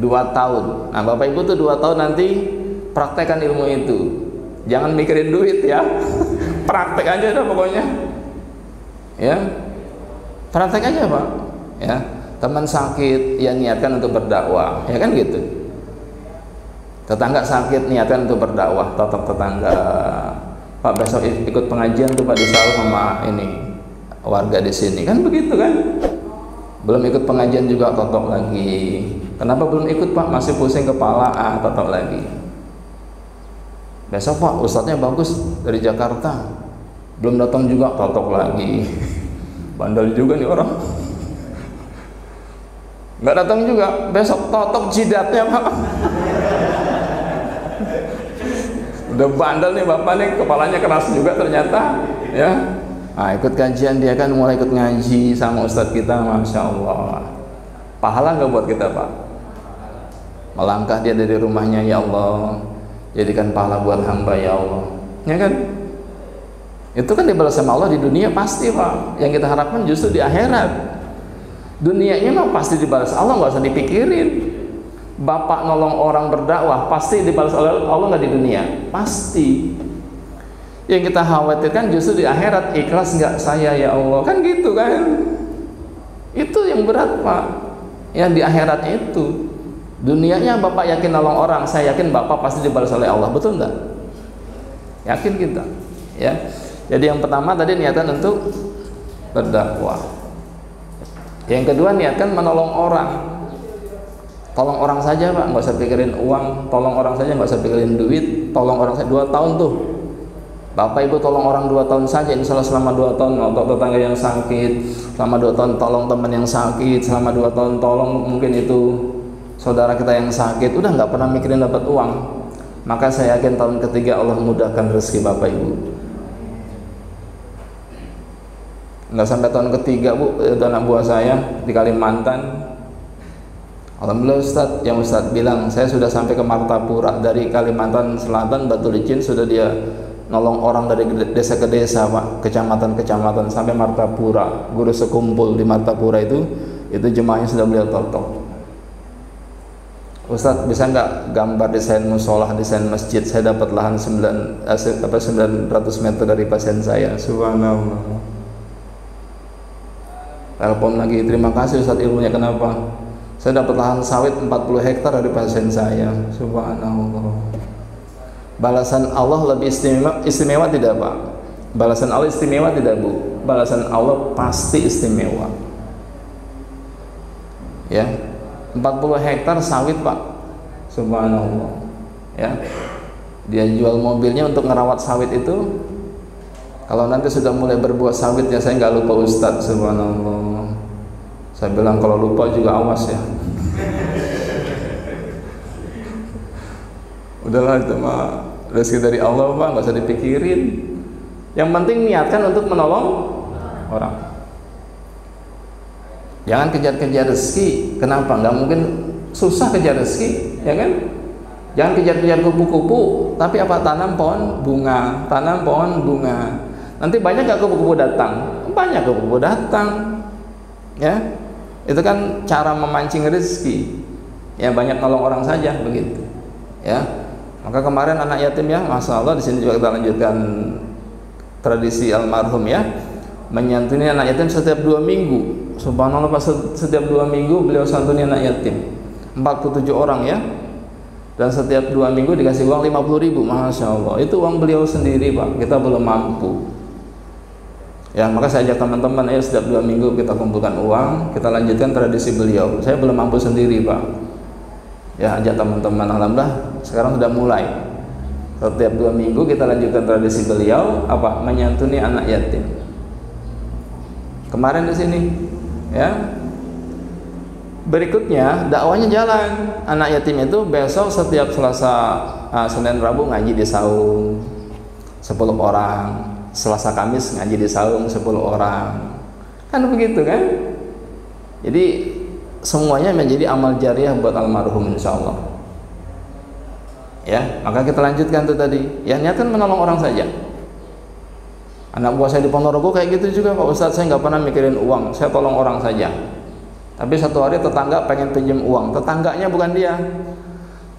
2 tahun. Nah Bapak Ibu tuh 2 tahun nanti praktekkan ilmu itu. Jangan mikirin duit ya. Praktek aja dah pokoknya. Ya. Praktek aja Pak. Ya. Teman sakit, ya niatkan untuk berdakwah, ya kan gitu. Tetangga sakit, niatkan untuk berdakwah, tetap tetangga. Pak besok ikut pengajian tuh Pak di Saul sama ini warga di sini, kan begitu kan? Belum ikut pengajian juga totok lagi. Kenapa belum ikut Pak? Masih pusing kepala, totok lagi. Besok Pak ustadznya bagus dari Jakarta, belum datang juga, totok lagi. Bandel juga nih orang. Nggak datang juga, besok totok jidatnya Pak. Udah bandel nih Bapak nih, kepalanya keras juga ternyata, ya. Nah, ikut kajian dia kan mulai ikut ngaji sama ustadz kita, masya Allah. Pahala nggak buat kita Pak? Melangkah dia dari rumahnya, ya Allah, jadikan pahala buat hamba ya Allah, ya kan? Itu kan dibalas sama Allah di dunia pasti Pak. Yang kita harapkan justru di akhirat. Dunianya mah pasti dibalas Allah, nggak usah dipikirin. Bapak nolong orang berdakwah pasti dibalas oleh Allah nggak di dunia? Pasti. Yang kita khawatirkan justru di akhirat, ikhlas nggak saya ya Allah, kan gitu kan? Itu yang berat Pak. Yang di akhirat itu. Dunianya Bapak yakin nolong orang, saya yakin Bapak pasti dibalas oleh Allah, betul nggak? Yakin kita, ya. Jadi yang pertama tadi niatan untuk berdakwah. Yang kedua niatkan menolong orang. Tolong orang saja Pak, nggak usah pikirin uang. Tolong orang saja, nggak usah pikirin duit. Tolong orang saja. 2 tahun tuh Bapak Ibu tolong orang 2 tahun saja, insya Allah selama 2 tahun untuk tetangga yang sakit, selama 2 tahun tolong teman yang sakit, selama 2 tahun tolong mungkin itu saudara kita yang sakit, udah nggak pernah mikirin dapat uang. Maka saya yakin tahun ketiga Allah mudahkan rezeki Bapak Ibu. Nggak sampai tahun ketiga Bu, itu anak buah saya di Kalimantan. Alhamdulillah Ustadz, yang Ustadz bilang saya sudah sampai ke Martapura, dari Kalimantan Selatan Batu Licin sudah dia nolong orang dari desa ke desa Pak, kecamatan-kecamatan sampai Martapura. Guru sekumpul di Martapura itu jemaahnya sudah beliau totok. Ustadz bisa nggak gambar desain musolah, desain masjid? Saya dapat lahan 900 meter dari pasien saya. Subhanallah. Telepon lagi, terima kasih Ustadz ilmunya, kenapa? Saya dapat lahan sawit 40 hektar dari pasien saya. Subhanallah. Balasan Allah lebih istimewa tidak Pak? Balasan Allah istimewa tidak Bu? Balasan Allah pasti istimewa. Ya, 40 hektar sawit Pak. Subhanallah. Ya, dia jual mobilnya untuk ngerawat sawit itu. Kalau nanti sudah mulai berbuah sawit ya saya nggak lupa Ustadz. Subhanallah. Saya bilang kalau lupa juga awas ya. Udahlah itu mah rezeki dari Allah Pak, nggak usah dipikirin. Yang penting niatkan untuk menolong orang. Jangan kejar-kejar rezeki. Kenapa? Nggak mungkin, susah kejar rezeki, ya kan? Jangan kejar-kejar kupu-kupu, tapi apa? Tanam pohon bunga, tanam pohon bunga. Nanti banyak gak kupu-kupu datang? Banyak kupu-kupu datang, ya. Itu kan cara memancing rezeki. Ya banyak nolong orang saja begitu, ya. Maka kemarin anak yatim ya, masya Allah di sini juga kita lanjutkan tradisi almarhum ya, menyantuni anak yatim setiap 2 minggu. Subhanallah Pak, setiap 2 minggu beliau santuni anak yatim 47 orang ya. Dan setiap 2 minggu dikasih uang 50.000, masya Allah. Itu uang beliau sendiri Pak, kita belum mampu. Ya maka saya ajak teman-teman, ayo setiap 2 minggu kita kumpulkan uang, kita lanjutkan tradisi beliau. Saya belum mampu sendiri Pak. Ya ajak teman-teman, alhamdulillah sekarang sudah mulai. Setiap 2 minggu kita lanjutkan tradisi beliau, apa? Menyantuni anak yatim. Kemarin di sini, ya. Berikutnya dakwahnya jalan. Anak yatim itu besok setiap Selasa, Senin, Rabu ngaji di saung 10 orang. Selasa Kamis ngaji di saung 10 orang. Kan begitu kan? Jadi semuanya menjadi amal jariah buat almarhum insyaallah. Ya, maka kita lanjutkan tuh tadi. Ya niatkan menolong orang saja. Anak buah saya di Ponorogo kayak gitu juga Pak Ustadz, saya nggak pernah mikirin uang, saya tolong orang saja. Tapi satu hari tetangga pengen pinjam uang, tetangganya bukan dia.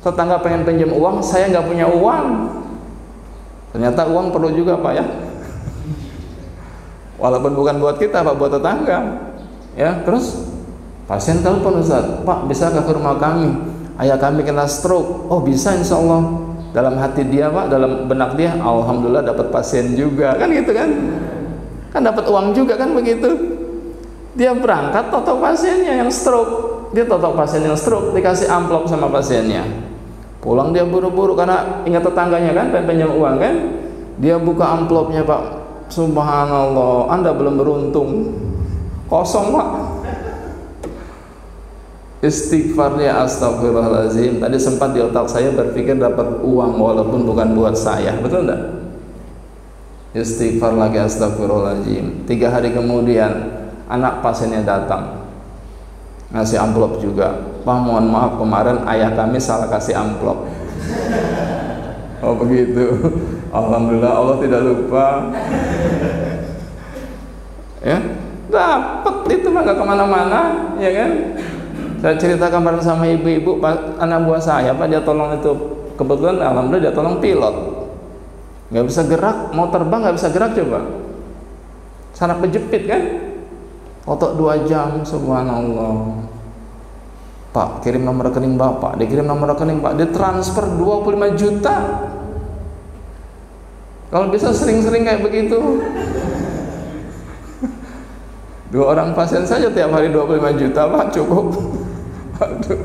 Tetangga pengen pinjam uang, saya nggak punya uang. Ternyata uang perlu juga Pak ya. Walaupun bukan buat kita Pak, buat tetangga. Ya, terus pasien telepon, Ustaz, Pak bisakah ke rumah kami? Ayah kami kena stroke. Oh bisa, insya Allah. Dalam hati dia Pak, dalam benak dia, alhamdulillah dapat pasien juga, kan gitu kan? Kan dapat uang juga kan begitu. Dia berangkat totok pasiennya yang stroke, dia totok pasien yang stroke, dikasih amplop sama pasiennya. Pulang dia buru-buru karena ingat tetangganya kan pengen pinjam uang kan. Dia buka amplopnya Pak, subhanallah, Anda belum beruntung, kosong Pak. Istighfarnya astagfirullahaladzim. Tadi sempat di otak saya berpikir dapat uang walaupun bukan buat saya, betul enggak? Istighfar lagi, astagfirullahaladzim. 3 hari kemudian anak pasiennya datang, ngasih amplop juga. Pak mohon maaf kemarin ayah kami salah kasih amplop. Oh begitu. Alhamdulillah Allah tidak lupa. Ya, dapat itu mah gak kemana-mana, ya kan? Saya cerita kemarin sama ibu-ibu, anak buah saya Pak, dia tolong itu, kebetulan alhamdulillah dia tolong pilot, nggak bisa gerak, mau terbang nggak bisa gerak coba, sanak kejepit kan? Otot 2 jam, subhanallah. Pak, kirim nomor rekening Bapak. Dikirim nomor rekening Pak, ditransfer 25 juta. Kalau bisa sering-sering kayak begitu. 2 orang pasien saja tiap hari 25 juta Pak, cukup. Aduh.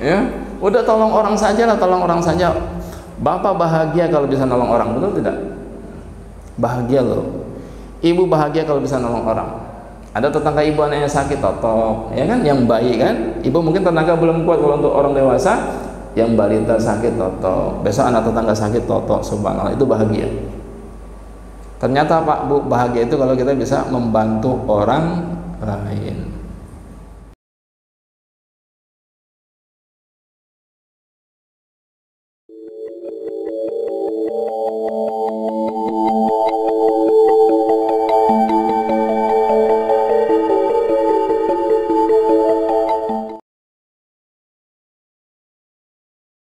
Ya, udah tolong orang saja lah, tolong orang saja. Bapak bahagia kalau bisa nolong orang, betul tidak? Bahagia loh. Ibu bahagia kalau bisa nolong orang. Ada tetangga ibu anaknya sakit totok, ya kan, yang bayi kan, ibu mungkin tenaga belum kuat kalau untuk orang dewasa, yang balita sakit totok, besok anak tetangga sakit totok, subhanallah, itu bahagia. Ternyata Pak Bu, bahagia itu kalau kita bisa membantu orang lain.